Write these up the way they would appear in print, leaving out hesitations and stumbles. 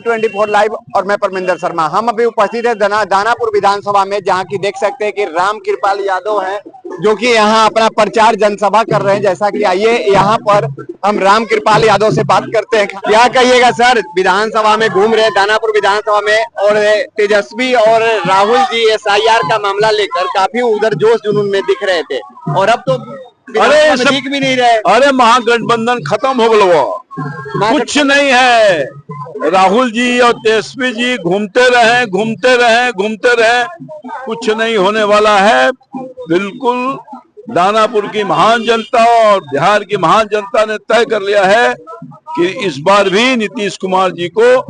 24 live और मैं परमिंदर शर्मा। हम अभी उपस्थित है दानापुर विधानसभा में, जहां की देख सकते हैं कि रामकृपाल यादव हैं, जो कि यहां अपना प्रचार जनसभा कर रहे हैं। जैसा कि आइए यहां पर हम रामकृपाल यादव से बात करते हैं। क्या कहिएगा सर, विधानसभा में घूम रहे दानापुर विधानसभा में, और तेजस्वी और राहुल जी SIR का मामला लेकर काफी उधर जोश जुनून में दिख रहे थे, और अब तो दिख भी नहीं रहे। अरे महागठबंधन खत्म हो गया, कुछ नहीं है। राहुल जी और तेजस्वी जी घूमते रहे, कुछ नहीं होने वाला है। बिल्कुल दानापुर की महान जनता और बिहार की महान जनता ने तय कर लिया है कि इस बार भी नीतीश कुमार जी को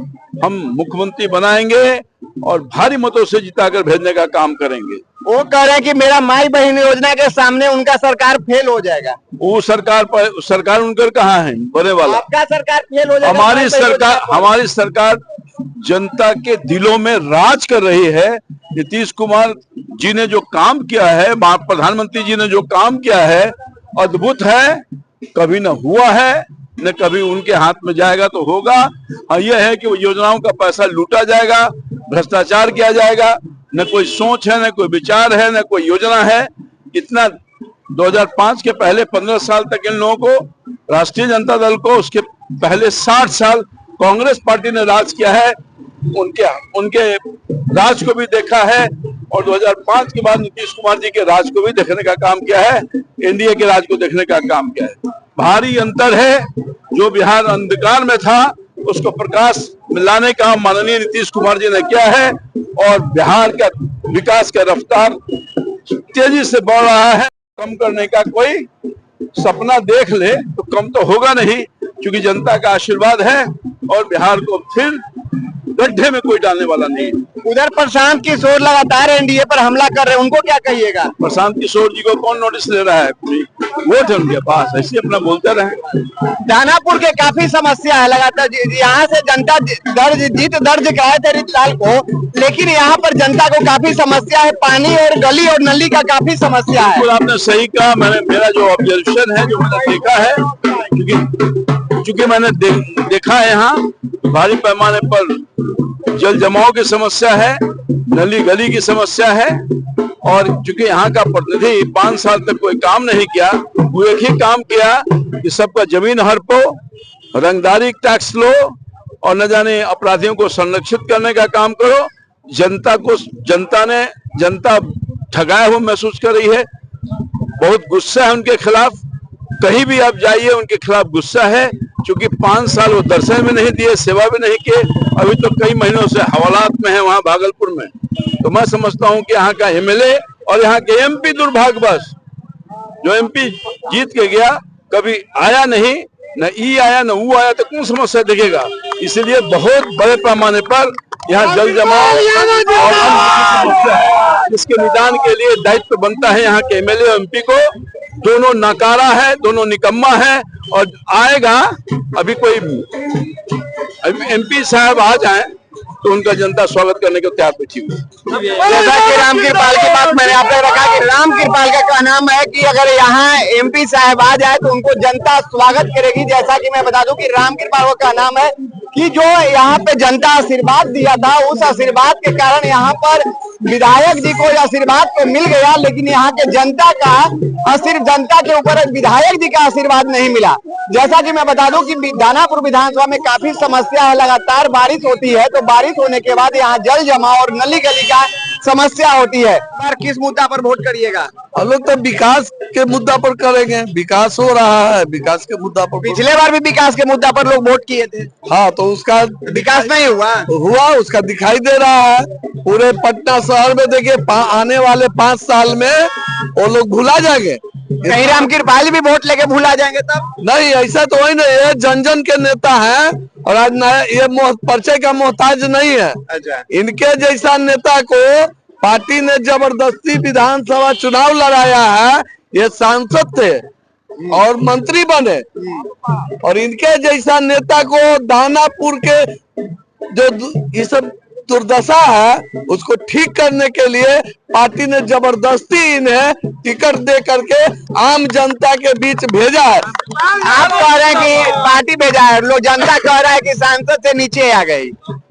हम मुख्यमंत्री बनाएंगे और भारी मतों से जिताकर भेजने का काम करेंगे। वो कह रहे हैं कि मेरा माई बहन योजना के सामने उनका सरकार फेल हो जाएगा। वो सरकार उनकर कहाँ है बने वाला? आपका सरकार फेल हो जाएगा। हमारी सरकार जनता के दिलों में राज कर रही है। नीतीश कुमार जी ने जो काम किया है, प्रधानमंत्री जी ने जो काम किया है, अद्भुत है। कभी न हुआ है, न कभी उनके हाथ में जाएगा तो होगा। हाँ, यह है कि वो योजनाओं का पैसा लूटा जाएगा, भ्रष्टाचार किया जाएगा। न कोई सोच है, न कोई विचार है, न कोई योजना है। इतना 2005 के पहले 15 साल तक इन लोगों को, राष्ट्रीय जनता दल को, उसके पहले 60 साल कांग्रेस पार्टी ने राज किया है। उनके राज को भी देखा है, और 2005 के बाद नीतीश कुमार जी के राज को भी देखने का काम किया है, एनडीए के राज को देखने का काम किया है। भारी अंतर है। जो बिहार अंधकार में था उसको प्रकाश में लाने का माननीय नीतीश कुमार जी ने किया है, और बिहार का विकास का रफ्तार तेजी से बढ़ रहा है। कम करने का कोई सपना देख ले तो कम तो होगा नहीं, क्योंकि जनता का आशीर्वाद है और बिहार को फिर गड्ढे में कोई डालने वाला नहीं है। उधर प्रशांत किशोर लगातार एनडीए पर हमला कर रहे हैं, उनको क्या कहिएगा? प्रशांत किशोर जी को कौन नोटिस ले रहा है? वोट है उनके पास, ऐसे अपना बोलते रहे। दानापुर के काफी समस्या है लगातार। यहाँ से जनता जीत दर्ज कराए थे रितलाल को, लेकिन यहाँ पर जनता को काफी समस्या है। पानी और गली और नली का काफी समस्या है। आपने सही कहा। मेरा जो ऑब्जर्वेशन है, जो मैंने देखा है, क्योंकि मैंने देखा है, यहाँ भारी पैमाने पर जल जमाव की समस्या है, नली गली की समस्या है। और चूंकि यहाँ का प्रतिनिधि 5 साल तक कोई काम नहीं किया, वो एक ही काम किया कि सबका जमीन हड़पो, रंगदारी टैक्स लो, और न जाने अपराधियों को संरक्षित करने का काम करो। जनता ठगाया हुआ महसूस कर रही है। बहुत गुस्सा है उनके खिलाफ। कहीं भी आप जाइए, उनके खिलाफ गुस्सा है, क्योंकि 5 साल वो दर्शन में नहीं दिए, सेवा भी नहीं किए। अभी तो कई महीनों से हवालात में है वहां भागलपुर में। तो मैं समझता हूं कि यहाँ का एमएलए और यहाँ के एमपी दुर्भाग्यवश, जो एमपी जीत के गया, कभी आया नहीं, न ई आया न ऊ आया, तो कौन समस्या देखेगा? इसलिए बहुत बड़े पैमाने पर यहाँ जल जमाव और समस्या है, जिसके निदान के लिए दायित्व बनता है यहाँ के एमएलए और एमपी को। दोनों नकारा है, दोनों निकम्मा है, और आएगा अभी कोई एमपी साहब आ जाए तो उनका जनता स्वागत करने को तैयार बैठी हुई। जैसा कि रामकृपाल की बात मैंने आपने रखा कि रामकृपाल का कहना है कि अगर यहाँ एमपी साहब आ जाए तो उनको जनता स्वागत करेगी। जैसा कि मैं बता दूं कि रामकृपाल का कहना है कि जो यहाँ पे जनता आशीर्वाद दिया था, उस आशीर्वाद के कारण यहाँ पर विधायक जी को आशीर्वाद तो मिल गया, लेकिन यहाँ के जनता का सिर्फ जनता के ऊपर विधायक जी का आशीर्वाद नहीं मिला। जैसा कि मैं बता दूं कि दानापुर विधानसभा में काफी समस्या है। लगातार बारिश होती है, तो बारिश होने के बाद यहाँ जल जमाव और नली गली का समस्या होती है। पर किस मुद्दा पर वोट करिएगा? हम लोग तो विकास के मुद्दा पर करेंगे। विकास हो रहा है, विकास के मुद्दा पर। पिछले बार भी विकास के मुद्दा पर लोग वोट किए थे। हाँ, तो उसका विकास नहीं हुआ, उसका दिखाई दे रहा है। पूरे पटना शहर में देखिए, आने वाले 5 साल में वो लोग भुला जाएंगे। कहीं रामकृपाल भी वोट लेके भुला जाएंगे तब? नहीं, ऐसा तो वही नहीं। ये जन जन के नेता है, और आज ये परिचय का मोहताज नहीं है। अच्छा। इनके जैसा नेता को पार्टी ने जबरदस्ती विधानसभा चुनाव लड़ाया है। ये सांसद थे और मंत्री बने, और इनके जैसा नेता को दानापुर के जो ये सब दुर्दशा है उसको ठीक करने के लिए पार्टी ने जबरदस्ती इन्हें टिकट दे करके आम जनता के बीच भेजा है। आप कह रहे हैं कि पार्टी भेजा है, लोग जनता कह रहा है कि सांसद से नीचे आ गई।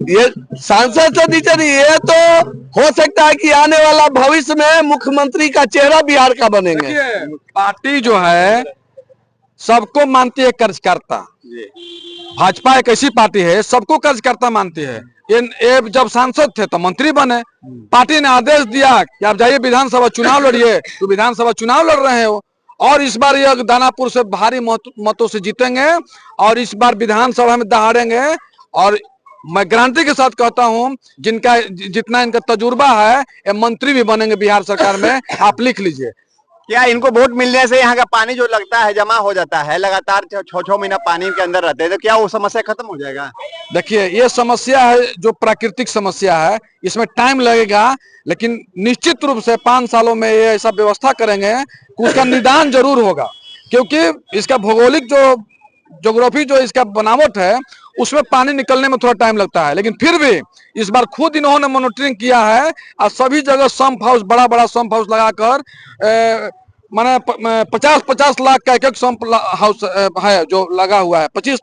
ये सांसद से नीचे नहीं, ये तो हो सकता है कि आने वाला भविष्य में मुख्यमंत्री का चेहरा बिहार का बनेंगे। पार्टी जो है सबको मानती है कर्जकर्ता। भाजपा एक ऐसी पार्टी है सबको कर्जकर्ता मानती है। ये जब सांसद थे तो मंत्री बने, पार्टी ने आदेश दिया कि आप जाइए विधानसभा चुनाव लड़िए, तो विधानसभा चुनाव लड़ रहे हो और इस बार ये दानापुर से भारी मतों से जीतेंगे और इस बार विधानसभा में दहाड़ेंगे। और मैं गारंटी के साथ कहता हूं जिनका जितना इनका तजुर्बा है ये मंत्री भी बनेंगे बिहार सरकार में, आप लिख लीजिए। क्या इनको वोट मिलने से यहाँ का पानी जो लगता है जमा हो जाता है, लगातार 6-6 महीना पानी के अंदर रहते हैं, तो क्या वो समस्या खत्म हो जाएगा? देखिए ये समस्या है जो प्राकृतिक समस्या है, इसमें टाइम लगेगा, लेकिन निश्चित रूप से 5 सालों में ये ऐसा व्यवस्था करेंगे कि उसका निदान जरूर होगा। क्योंकि इसका भौगोलिक जो ज्योग्राफी जो इसका बनावट है उसमें पानी निकलने में थोड़ा टाइम लगता है, लेकिन फिर भी इस बार खुद इन्होंने मॉनिटरिंग किया है और सभी जगह सम्प हाउस, बड़ा बड़ा सम्प हाउस लगाकर माने 50-50 लाख का एक सम्प हाउस है जो लगा हुआ है, 50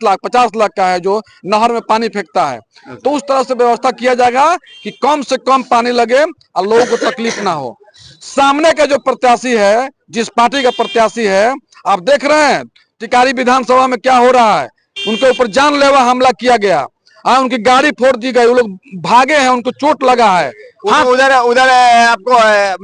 लाख का है जो नहर में पानी फेंकता है। तो उस तरह से व्यवस्था किया जाएगा कि कम से कम पानी लगे और लोगों को तकलीफ ना हो। सामने का जो प्रत्याशी है, जिस पार्टी का प्रत्याशी है, आप देख रहे हैं टिकारी विधानसभा में क्या हो रहा है। उनके ऊपर जानलेवा हमला किया गया, उनकी गाड़ी फोड़ दी गई, वो लोग भागे हैं, उनको चोट लगा है। हाँ, उधर आपको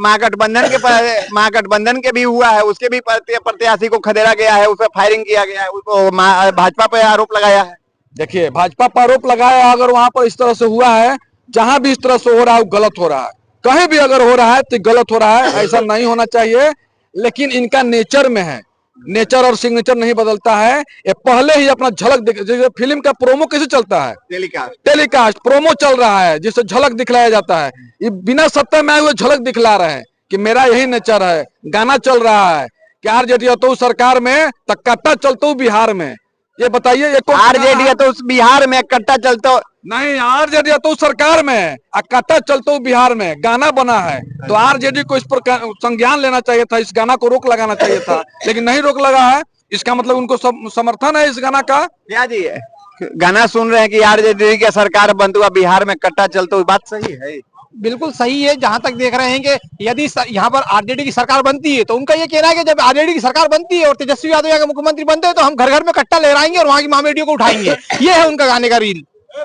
महागठबंधन के भी हुआ है, उसके भी प्रत्याशी को खदेड़ा गया है, उस पर फायरिंग किया गया है, उसको भाजपा पे आरोप लगाया है। देखिए भाजपा पर आरोप लगाया, अगर वहां पर इस तरह से हुआ है, जहां भी इस तरह से हो रहा है वो गलत हो रहा है, कहीं भी अगर हो रहा है तो गलत हो रहा है, ऐसा नहीं होना चाहिए। लेकिन इनका नेचर में है, नेचर और सिग्नेचर नहीं बदलता है। ये पहले ही अपना झलक जैसे फिल्म का प्रोमो कैसे चलता है, टेलीकास्ट प्रोमो चल रहा है जिससे झलक दिखलाया जाता है, ये बिना सत्ता में आए हुए झलक दिखला रहे हैं कि मेरा यही नेचर है। गाना चल रहा है कि आरजेडी तो सरकार में तो कट्टा चलता हूँ बिहार में। ये बताइए, आरजेडी तो बिहार में कट्टा चलता नहीं, आरजेडी तो सरकार में कट्टा चलता हूँ बिहार में गाना बना है, तो आरजेडी को इस पर संज्ञान लेना चाहिए था, इस गाना को रोक लगाना चाहिए था, लेकिन नहीं रोक लगा है। इसका मतलब उनको समर्थन है इस गाना का। क्या जी है, गाना सुन रहे हैं कि आरजेडी की सरकार बनती हुआ बिहार में कट्टा चलता हुआ, बात सही है? बिल्कुल सही है। जहां तक देख रहे हैं कि यदि यहाँ पर आरजेडी की सरकार बनती है तो उनका ये कहना है कि जब आरजेडी की सरकार बनती है और तेजस्वी यादव यहाँ के मुख्यमंत्री बनते हैं तो हम घर घर में कट्टा लहराएंगे और वहां की माँ बेटियों को उठाएंगे। ये है उनका गाने का रील।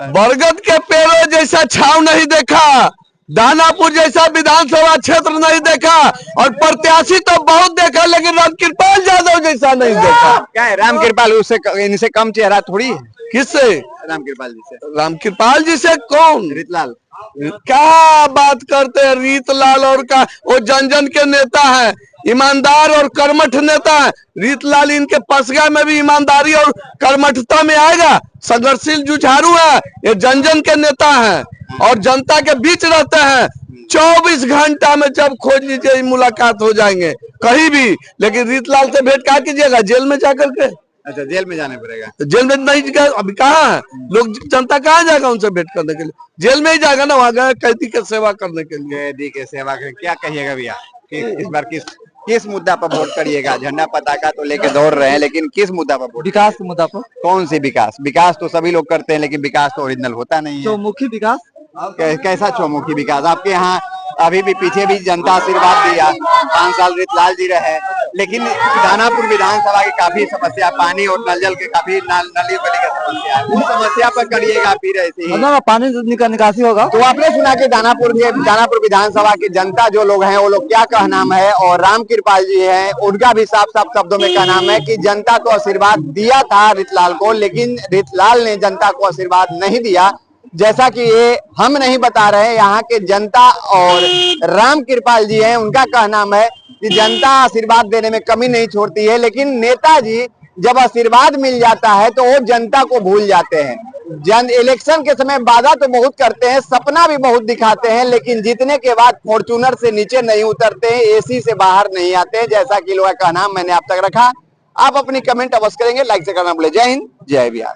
बरगद के पेड़ों जैसा छाव नहीं देखा, दानापुर जैसा विधानसभा क्षेत्र नहीं देखा, और प्रत्याशी तो बहुत देखा लेकिन रामकृपाल यादव जैसा नहीं देखा। क्या है, रामकृपाल उससे इनसे कम चेहरा थोड़ी है? किससे? रामकृपाल जी से। रामकृपाल जी से कौन? रीतलाल। क्या बात करते हैं, रीतलाल और का वो जन जन के नेता है, ईमानदार और कर्मठ नेता है। रीतलाल इनके पसगा में भी ईमानदारी और कर्मठता में आएगा, संघर्षशील जुझारू है, ये जन जन के नेता है और जनता के बीच रहते हैं। 24 घंटा में जब खोज लीजिए मुलाकात हो जाएंगे कहीं भी, लेकिन रीतलाल से भेंट कहाँ कीजिएगा? जेल में जाकर के। अच्छा, जेल में जाने पड़ेगा? जेल में नहीं गए, अभी कहाँ है लोग, जनता कहाँ जाएगा उनसे भेंट करने के लिए? जेल में ही जाएगा ना, वहां गए कैदी की सेवा करने के लिए। कैदी की सेवा के क्या कहिएगा भैया, इस बार किस मुद्दा पर वोट करिएगा? झंडा पताका तो लेके दौड़ रहे हैं, लेकिन किस मुद्दा पर वोट? विकास के मुद्दा पर। कौन सी विकास? विकास तो सभी लोग करते हैं, लेकिन विकास तो ओरिजिनल होता नहीं है। चौमुखी विकास। कैसा चौमुखी विकास? आपके यहाँ अभी भी पीछे भी जनता आशीर्वाद दिया, 5 साल रीतलाल जी रहे, लेकिन दानापुर विधानसभा की काफी समस्या, पानी और नल जल के काफी नाली गली की समस्या है, उस समस्या पर करिएगा फिर ऐसे ही पानी निकासी होगा। तो आपने सुना कि दानापुर विधानसभा की जनता जो लोग हैं वो लोग क्या कहना है, और रामकृपाल जी हैं उनका भी साफ साफ शब्दों में कहना है कि जनता को आशीर्वाद दिया था रीतलाल को, लेकिन रीतलाल ने जनता को आशीर्वाद नहीं दिया। जैसा कि ये हम नहीं बता रहे, यहाँ के जनता और रामकृपाल जी हैं उनका कहना है कि जनता आशीर्वाद देने में कमी नहीं छोड़ती है, लेकिन नेताजी जब आशीर्वाद मिल जाता है तो वो जनता को भूल जाते हैं। इलेक्शन के समय वादा तो बहुत करते हैं, सपना भी बहुत दिखाते हैं, लेकिन जीतने के बाद फॉर्च्यूनर से नीचे नहीं उतरते हैं, एसी से बाहर नहीं आते हैं। जैसा कि लोगों का कहना मैंने आप तक रखा, आप अपनी कमेंट अवश्य करेंगे, लाइक से करना भूले। जय हिंद, जय बिहार।